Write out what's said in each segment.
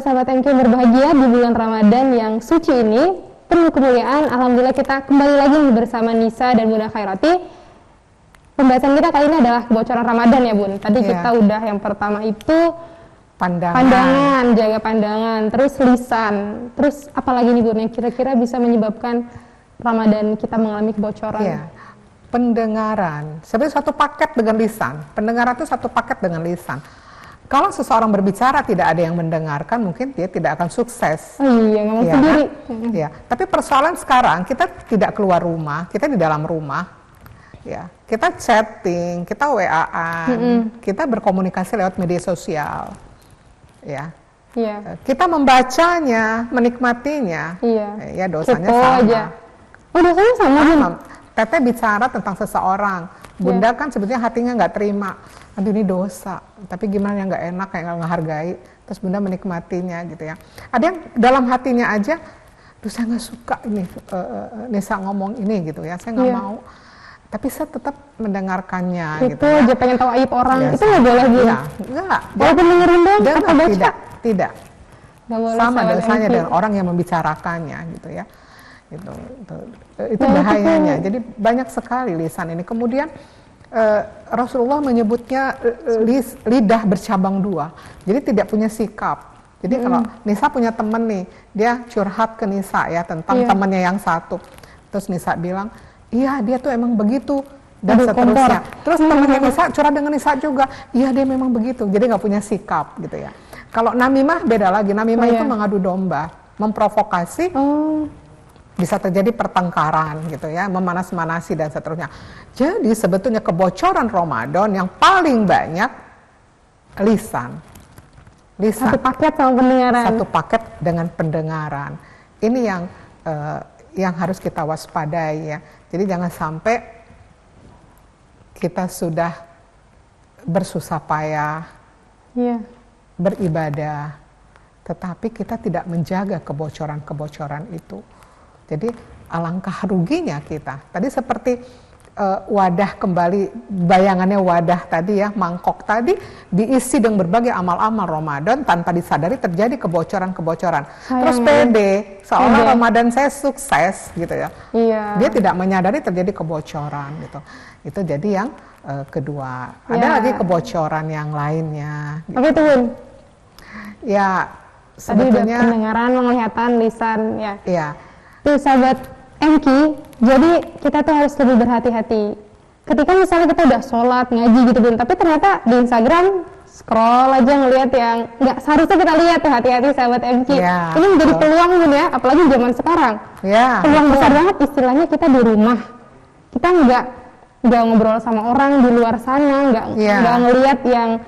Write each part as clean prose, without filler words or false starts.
sahabat MQ berbahagia di bulan Ramadan yang suci ini, penuh kemuliaan. Alhamdulillah kita kembali lagi bersama Nisa dan Bunda Khairati. Pembahasan kita kali ini adalah kebocoran Ramadan ya Bun. Tadi kita udah yang pertama itu pandangan, jaga pandangan, terus lisan. Terus apalagi nih Bun yang kira-kira bisa menyebabkan Ramadan kita mengalami kebocoran? Iya. Pendengaran, sebenarnya satu paket dengan lisan. Pendengaran itu satu paket dengan lisan. Kalau seseorang berbicara tidak ada yang mendengarkan, mungkin dia tidak akan sukses. Oh iya, ngomong sendiri. Ya. Tapi persoalan sekarang kita tidak keluar rumah, kita di dalam rumah. Ya, kita chatting, kita WA-an, kita berkomunikasi lewat media sosial. Ya. Iya. Kita membacanya, menikmatinya. Iya. Ya, dosanya Kepo sama. Aja. Oh, dosanya sama, Bun. Teteh bicara tentang seseorang, Bunda kan sebetulnya hatinya nggak terima, aduh ini dosa, tapi gimana yang nggak enak, kayak nggak menghargai, terus Bunda menikmatinya gitu ya. Ada yang dalam hatinya aja, duh saya nggak suka ini Nisa ngomong ini gitu ya, saya nggak mau, tapi saya tetap mendengarkannya itu gitu ya. aja pengen tahu aib orang, Ya, itu nggak boleh gitu. Enggak. Walaupun dengerin dong, apa baca? Tidak. Sama dosanya dengan orang yang membicarakannya gitu ya. Itu bahayanya. Jadi banyak sekali lisan ini. Kemudian Rasulullah menyebutnya lidah bercabang dua. Jadi tidak punya sikap. Jadi kalau Nisa punya teman nih, dia curhat ke Nisa ya tentang temannya yang satu. Terus Nisa bilang, iya dia tuh emang begitu. Dan seterusnya. Terus temannya Nisa curhat dengan Nisa juga, iya dia memang begitu. Jadi nggak punya sikap gitu ya. Kalau namimah beda lagi. Namimah itu mengadu domba, memprovokasi. Bisa terjadi pertengkaran gitu ya, memanas-manasi dan seterusnya. Jadi sebetulnya kebocoran Ramadan yang paling banyak lisan. Satu paket sama pendengaran. Satu paket dengan pendengaran. Ini yang harus kita waspadai ya. Jadi jangan sampai kita sudah bersusah payah, beribadah, tetapi kita tidak menjaga kebocoran-kebocoran itu. Jadi alangkah ruginya kita. Tadi seperti wadah kembali, bayangannya wadah tadi ya, mangkok tadi diisi dengan berbagai amal-amal Ramadan tanpa disadari terjadi kebocoran-kebocoran. Terus pede, seolah Ramadan saya sukses gitu ya. Dia tidak menyadari terjadi kebocoran gitu. Itu jadi yang kedua. Ada lagi kebocoran yang lainnya. Gitu. Apa itu Bun? Ya sebetulnya pendengaran, penglihatan, lisan ya. Iya. Tuh sahabat MQ, jadi kita tuh harus lebih berhati-hati. Ketika misalnya kita udah sholat, ngaji gitu Bun, tapi ternyata di Instagram scroll aja ngelihat yang nggak seharusnya kita lihat tuh, hati-hati sahabat MQ. Ini menjadi peluang Bun ya, apalagi zaman sekarang. Peluang besar banget istilahnya kita di rumah. Kita nggak ngobrol sama orang di luar sana, nggak ngelihat yang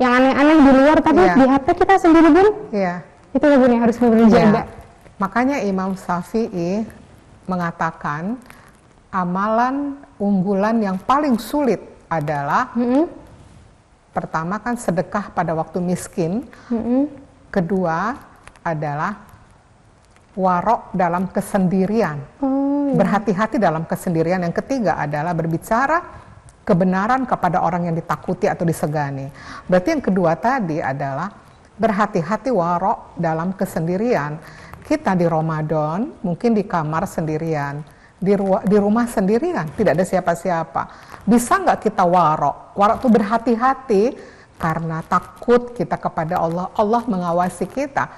aneh-aneh di luar, tapi di HP kita sendiri Bun. Itu Bun yang harus berjaga. Makanya Imam Syafi'i mengatakan amalan unggulan yang paling sulit adalah pertama kan sedekah pada waktu miskin, kedua adalah warok dalam kesendirian, berhati-hati dalam kesendirian, yang ketiga adalah berbicara kebenaran kepada orang yang ditakuti atau disegani. Berarti yang kedua tadi adalah berhati-hati warok dalam kesendirian. Kita di Ramadan mungkin di kamar sendirian, di rumah sendirian, tidak ada siapa-siapa. Bisa nggak kita warok? Warok itu berhati-hati karena takut kita kepada Allah. Allah mengawasi kita.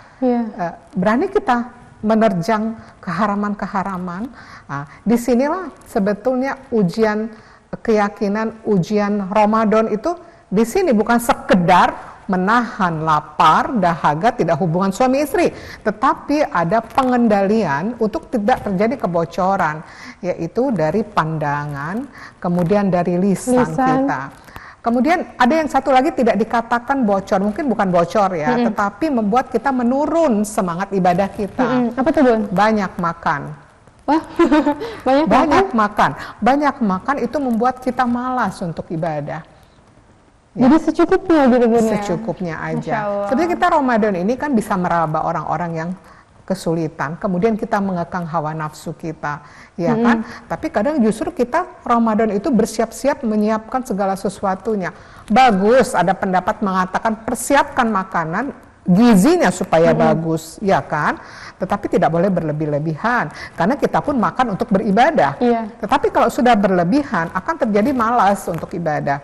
Berani kita menerjang keharaman-keharaman. Nah, disinilah sebetulnya ujian keyakinan, ujian Ramadan itu di sini bukan sekedar menahan lapar, dahaga, tidak hubungan suami istri, tetapi ada pengendalian untuk tidak terjadi kebocoran, yaitu dari pandangan, kemudian dari lisan kita. Kemudian ada yang satu lagi tidak dikatakan bocor, mungkin bukan bocor ya, tetapi membuat kita menurun semangat ibadah kita. Apa tuh Bun? Banyak makan. Wah, banyak makan itu membuat kita malas untuk ibadah. Jadi secukupnya gitu Bun ya? Secukupnya aja. Sebenarnya kita Ramadan ini kan bisa meraba orang-orang yang kesulitan, kemudian kita mengekang hawa nafsu kita, ya kan? Tapi kadang justru kita Ramadan itu bersiap-siap menyiapkan segala sesuatunya. Bagus, ada pendapat mengatakan persiapkan makanan gizinya supaya bagus, ya kan? Tetapi tidak boleh berlebih-lebihan, karena kita pun makan untuk beribadah. Iya. Tetapi kalau sudah berlebihan, akan terjadi malas untuk ibadah.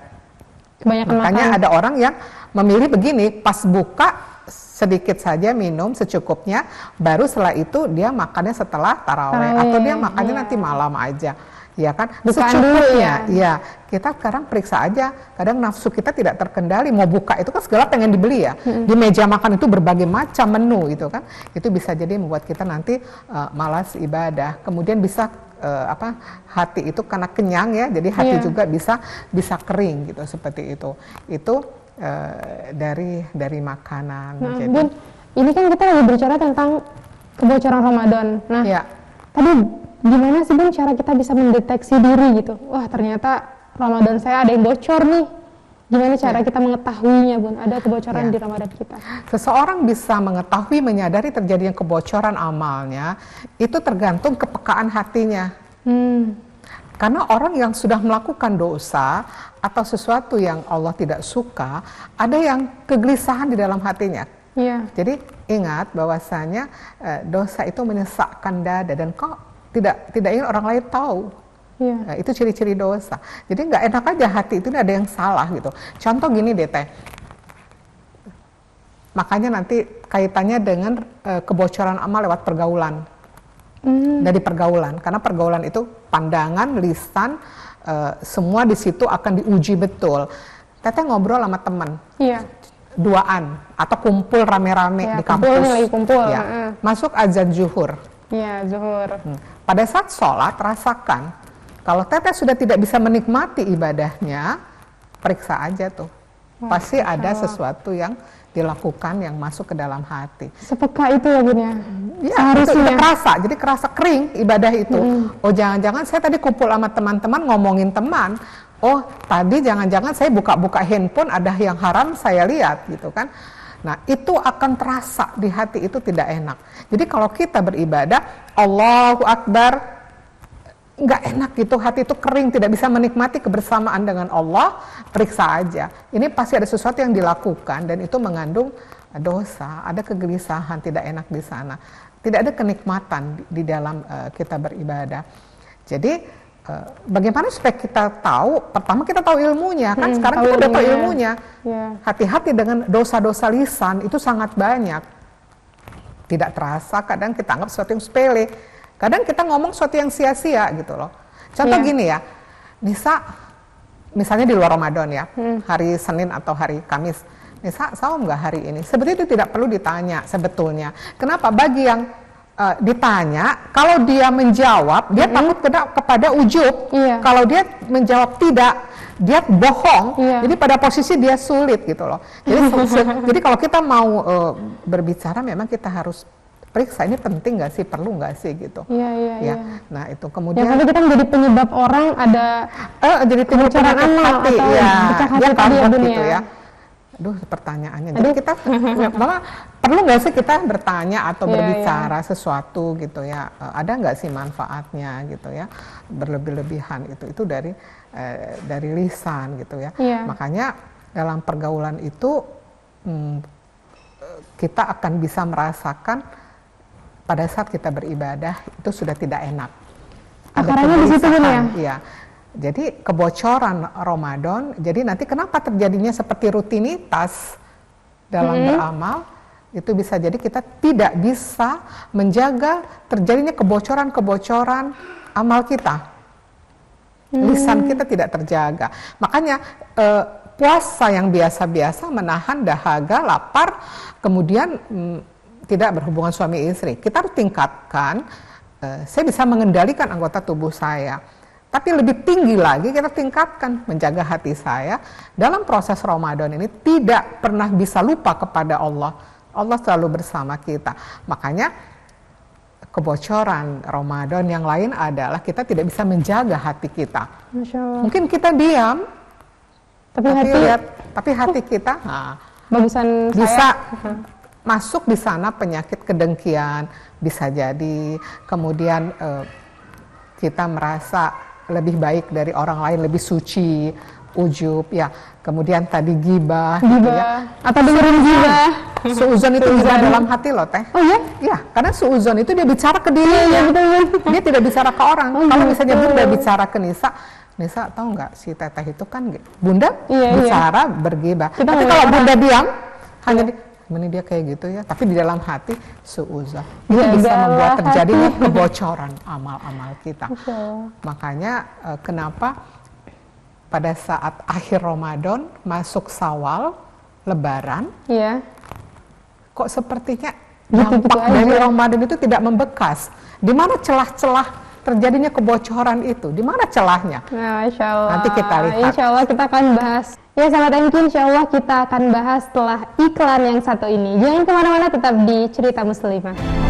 Kebanyakan Makanya makan. ada orang yang memilih begini, pas buka sedikit saja minum secukupnya, baru setelah itu dia makannya setelah taraweh, atau dia makannya nanti malam aja. Ya kan, Bukaan dulu secukupnya. Ya, kita sekarang periksa aja. Kadang nafsu kita tidak terkendali. Mau buka itu kan segala pengen dibeli ya. Di meja makan itu berbagai macam menu itu kan. Itu bisa jadi membuat kita nanti malas ibadah. Kemudian bisa hati itu karena kenyang ya. Jadi hati juga bisa kering gitu, seperti itu. Itu dari makanan. Nah, Jadi, Bun, ini kan kita lagi bicara tentang kebocoran Ramadan. Nah, ya. tadi gimana sih Bun cara kita bisa mendeteksi diri gitu? Wah, ternyata Ramadan saya ada yang bocor nih. Gimana cara kita mengetahuinya, Bun? Ada kebocoran di Ramadan kita. Seseorang bisa mengetahui, menyadari terjadinya kebocoran amalnya, itu tergantung kepekaan hatinya. Karena orang yang sudah melakukan dosa atau sesuatu yang Allah tidak suka, ada yang kegelisahan di dalam hatinya. Iya. Jadi ingat bahwasanya dosa itu menyesakkan dada, dan kok tidak ingin orang lain tahu. Iya. Nah, itu ciri-ciri dosa. Jadi nggak enak aja hati itu, ada yang salah gitu. Contoh gini deh Teh. Makanya nanti kaitannya dengan kebocoran amal lewat pergaulan. Dari pergaulan, karena pergaulan itu pandangan, lisan, semua di situ akan diuji betul. Teteh ngobrol sama teman. Iya. Duaan atau kumpul rame-rame di kampus. Lagi kumpul. Ya. Masuk azan zuhur. Iya, zuhur. Pada saat sholat, rasakan kalau teteh sudah tidak bisa menikmati ibadahnya, periksa aja tuh. Pasti ada sesuatu yang dilakukan yang masuk ke dalam hati. Sepeka itu ya Bun ya? Ya, itu udah kerasa, jadi kerasa kering ibadah itu. Oh, jangan-jangan saya tadi kumpul sama teman-teman ngomongin teman. Oh, tadi jangan-jangan saya buka-buka handphone, ada yang haram saya lihat gitu kan. Nah, itu akan terasa di hati, itu tidak enak. Jadi kalau kita beribadah, Allahu Akbar, nggak enak gitu, hati itu kering, tidak bisa menikmati kebersamaan dengan Allah, periksa aja. Ini pasti ada sesuatu yang dilakukan, dan itu mengandung dosa, ada kegelisahan, tidak enak di sana. Tidak ada kenikmatan di dalam kita beribadah. Jadi, bagaimana supaya kita tahu? Pertama kita tahu ilmunya, kan sekarang kita udah tahu ilmunya. Hati-hati dengan dosa-dosa lisan, itu sangat banyak. Tidak terasa, kadang kita anggap sesuatu yang sepele. Kadang kita ngomong sesuatu yang sia-sia gitu loh. Contoh gini ya, misalnya di luar Ramadan ya, hari Senin atau hari Kamis, Nisa saum nggak hari ini? Sebetulnya itu tidak perlu ditanya sebetulnya. Kenapa? Bagi yang ditanya, kalau dia menjawab, dia takut kena kepada ujub. Kalau dia menjawab tidak, dia bohong. Jadi pada posisi dia sulit gitu loh. Jadi kalau kita mau berbicara, memang kita harus periksa ini penting nggak sih, perlu nggak sih gitu. Iya. Nah itu kemudian. Yang kita menjadi penyebab orang ada jadi kebocoran amal hati, atau pecah hati dia tadi ya Bun gitu ya. Aduh, pertanyaannya. Jadi kita, malah perlu nggak sih kita bertanya atau berbicara sesuatu gitu ya? Ada nggak sih manfaatnya gitu ya? Berlebih-lebihan itu dari lisan gitu ya. Makanya dalam pergaulan itu kita akan bisa merasakan pada saat kita beribadah itu sudah tidak enak. Akaranya di situ Bun ya? Iya. Jadi kebocoran Ramadan, jadi nanti kenapa terjadinya seperti rutinitas dalam beramal, itu bisa jadi kita tidak bisa menjaga terjadinya kebocoran-kebocoran amal kita. Lisan kita tidak terjaga. Makanya puasa yang biasa-biasa menahan dahaga, lapar, kemudian tidak berhubungan suami istri. Kita harus tingkatkan, saya bisa mengendalikan anggota tubuh saya. Tapi lebih tinggi lagi kita tingkatkan menjaga hati saya dalam proses Ramadan ini, tidak pernah bisa lupa kepada Allah. Allah selalu bersama kita. Makanya kebocoran Ramadan yang lain adalah kita tidak bisa menjaga hati kita. Masya Allah. Mungkin kita diam, tapi hati kita bagusan bisa masuk di sana penyakit kedengkian, bisa jadi. Kemudian kita merasa lebih baik dari orang lain, lebih suci, ujub ya. Kemudian tadi gibah gitu ya. Atau dengerin gibah. Suuzon itu juga dalam hati loh Teh. Oh ya? Iya, karena suuzon itu dia bicara ke dirinya. Dia tidak bicara ke orang. Kalau misalnya Bunda bicara ke Nisa, Nisa tahu nggak si Teteh itu kan Bunda bicara bergibah. Tapi kalau Bunda diam, hanya ini dia kayak gitu ya. Tapi di dalam hati suuzon. Itu bisa membuat terjadinya kebocoran amal-amal kita. Makanya kenapa pada saat akhir Ramadan masuk Syawal, Lebaran, kok sepertinya dampak dari Ramadan itu tidak membekas. Di mana celah-celah terjadinya kebocoran itu? Di mana celahnya? Nah, Masya Allah. Nanti kita lihat. Insya Allah kita akan bahas. Ya sahabat MQ, insya Allah kita akan bahas setelah iklan yang satu ini. Jangan kemana-mana, tetap di Cerita Muslimah.